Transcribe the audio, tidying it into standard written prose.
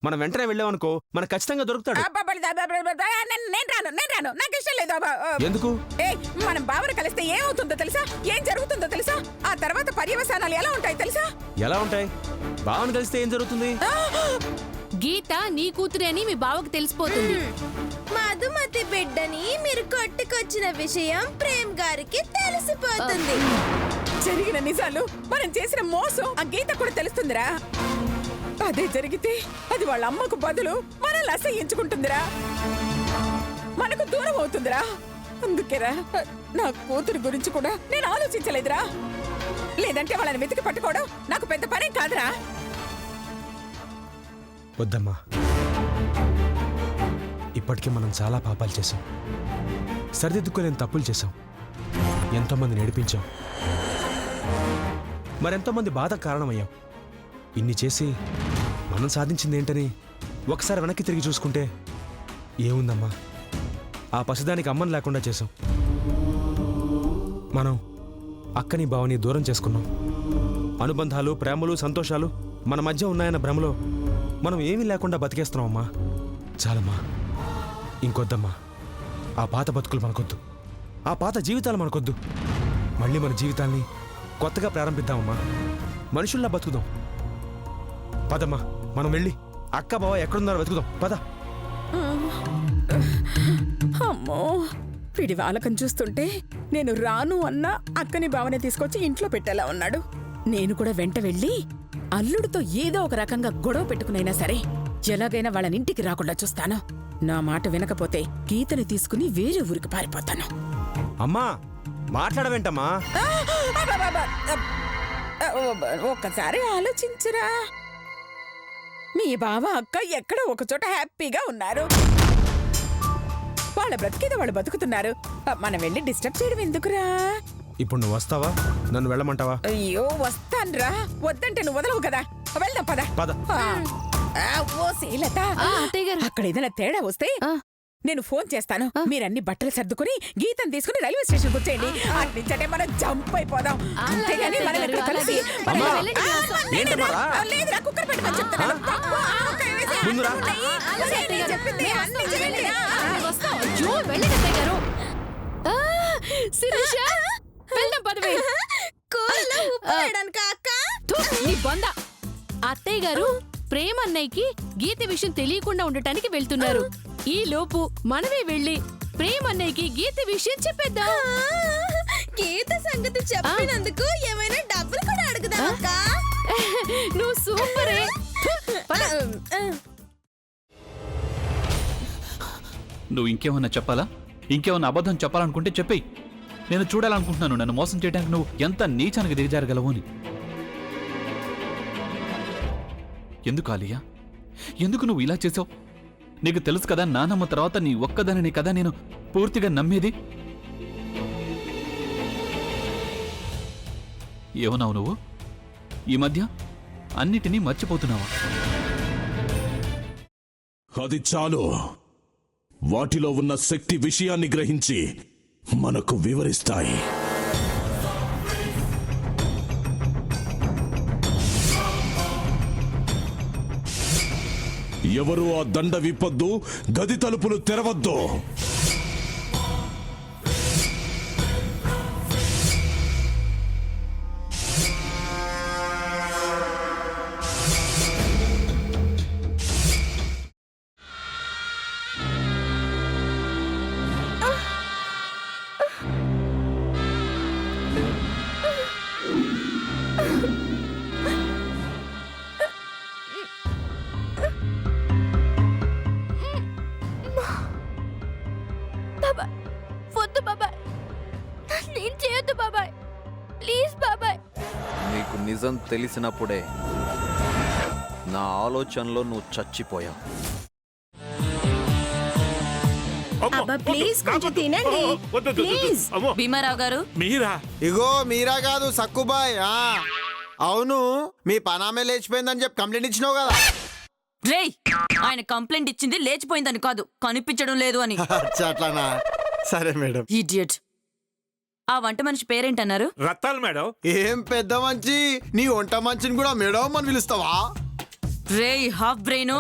మనం వెంటనే వెళ్ళామనుకో మనకు ఖచ్చితంగా దొరుకుతాడు. నేను రాను, నాకు ఇష్టం లేదు. ఎందుకు? మనం బావను కలిస్తే ఏమవుతుందో తెలుసా, ఏం జరుగుతుందో తెలుసా, ఆ తర్వాత పర్యవసానాలు ఎలా ఉంటాయి తెలుసా? ఎలా ఉంటాయి? బావను కలిస్తే ఏం జరుగుతుంది? గీత నీ కూతురే అని మీ బావకు తెలిసిపోతుంది. మధుమతి బిడ్డని మీరు కొట్టుకొచ్చిన విషయం ప్రేమ్ గారికి తెలిసిపోతుంది. జరిగిన నిజాలు, మనం చేసిన మోసం ఆ గీత కూడా తెలుస్తుందిరా. అదే జరిగితే అది వాళ్ళ అమ్మకు బదులు మనల్ని అసహ్యించుకుంటుందిరా, మనకు దూరం అవుతుందిరా. అందుకేరా నా కూతురు గురించి కూడా నేను ఆలోచించలేదురా. లేదంటే వాళ్ళని వెతికి పట్టుకోవడం నాకు పెద్ద పనేం కాదురా. వద్దమ్మా, ఇప్పటికే మనం చాలా పాపాలు చేశాం, సరిదిద్దుకోలేని తప్పులు చేశాం, ఎంతోమందిని ఏడిపించాం, మరెంతోమంది బాధ కారణమయ్యాం. ఇన్ని చేసి మనం సాధించింది ఏంటని ఒకసారి వెనక్కి తిరిగి చూసుకుంటే ఏముందమ్మా? ఆ పసిదానికి అమ్మని లేకుండా చేశాం. మనం అక్కని బావని దూరం చేసుకున్నాం. అనుబంధాలు, ప్రేమలు, సంతోషాలు మన మధ్య ఉన్నాయన్న భ్రమలో మనం ఏమీ లేకుండా బతికేస్తున్నామమ్మా. చాలమ్మా, ఇంకొద్దమ్మా. ఆ పాత బతుకులు మనకొద్దు, ఆ పాత జీవితాలు మనకొద్దు. మళ్ళీ మన జీవితాల్ని కొత్తగా ప్రారంభిద్దామమ్మా, మనుషుల్లా బతుకుదాం. పదమ్మా, మనం వెళ్ళి అక్క బావ ఎక్కడున్నారో వెతుకుదాం. పద. అమ్మో, పిడి వాలకం చూస్తుంటే నేను రాను అన్నా అక్కని బావనే తీసుకొచ్చి ఇంట్లో పెట్టేలా ఉన్నాడు. నేను కూడా వెంట వెళ్ళి అల్లుడితో ఏదో ఒక రకంగా గొడవ పెట్టుకునైనా సరే ఎలాగైనా వాళ్ళని ఇంటికి రాకుండా చూస్తాను. నా మాట వినకపోతే గీతని తీసుకుని వేరే ఊరికి పారిపోతాను. అమ్మా, మాట్లాడవేంటమ్మా? ఒక్కసారి ఆలోచించరా. మీ బావ అక్క ఎక్కడో ఒకచోట హ్యాపీగా ఉన్నారు, వాళ్ళ బ్రతికేదో వాళ్ళు బతుకుతున్నారు. మనం వెళ్ళి డిస్టర్బ్ చేయడం ఎందుకురా? ఇప్పుడు నువ్వు వస్తావా? నన్ను వెళ్ళమంటావా? అయ్యో, వస్తాన్రా. వద్దంటే నువ్వు వదలవు కదా. వెళ్దాం పద. పద. ఓ శ్రీలత, అక్కడ ఏదైనా తేడా వస్తే నేను ఫోన్ చేస్తాను. మీరన్ని బట్టలు సర్దుకుని గీతను తీసుకుని రైల్వే స్టేషన్ వచ్చేయండి. అట్నుంచటే మనం జంప్ అయిపోదాం. అంతేగాని మనం ఇక్కడ కలిసి లేదురా, కుక్కర్ పెట్టమని చెప్తున్నాను. అత్తయ్య గారు ప్రేమ అన్నయ్యకి గీత విషయం తెలియకుండా ఉండటానికి వెళ్తున్నారు. ఈ లోపు మనమే వెళ్ళి ప్రేమ అన్నయ్యకి గీత విషయం చెప్పేద్దాం. గీత సంగతి చెప్పినందుకు ఏమైనా డబ్బులు కూడా అడుగుదాం అక్క. నువ్వు సూపరే. నువ్వు ఇంకేమన్నా చెప్పాలా? ఇంకేమన్నా అబద్ధం చెప్పాలనుకుంటే చెప్పేయి. నేను చూడాలనుకుంటున్నాను నన్ను మోసం చేయడానికి నువ్వు ఎంత నీచానికి దిగజారగలవు అని. ఎందుకు ఆలియా, ఎందుకు నువ్వు ఇలా చేసావు? నీకు తెలుసు కదా, నానమ్మ తర్వాత నీ ఒక్కదానిని కదా నేను పూర్తిగా నమ్మేది. ఏమన్నావు నువ్వు? ఈ మధ్య అన్నిటినీ మర్చిపోతున్నావా? అది చాలు. వాటిలో ఉన్న శక్తి విషయాన్ని గ్రహించి మనకు వివరిస్తాయి. ఎవరు ఆ దండ విప్పొద్దు, గది తలుపులు తెరవద్దు. వద్దు బాబాయ్, నేను చేయొద్దు బాబాయ్, ప్లీజ్ బాబాయ్. నీకు నిజం తెలిసినప్పుడే నా ఆలోచనలో నువ్వు చచ్చిపోయావు. ప్లీజ్ కొంచెం తినండి. ప్లీజ్. భీమారావు గారు, మీరా? ఇగో మీరా కాదు, సక్కుబాయ్. అవును, మీ పనామే లేచిపోయిందని చెప్పి కంప్లైంట్ ఇచ్చినావు కదా. రేయ్, ఆయన కంప్లైంట్ ఇచ్చింది లేచిపోయిందని కాదు, కనిపించడం లేదు అని. అట్లానా? సరే మేడం. ఇడియట్. ఆ వంట మనిషి పేరేంటన్నారు? రత్తాలు మేడం. ఏం పెద్ద మంచి, నీ వంట మంచిని కూడా మేడం అని పిలుస్తావా? రేయ్ హాఫ్ బ్రెయిన్,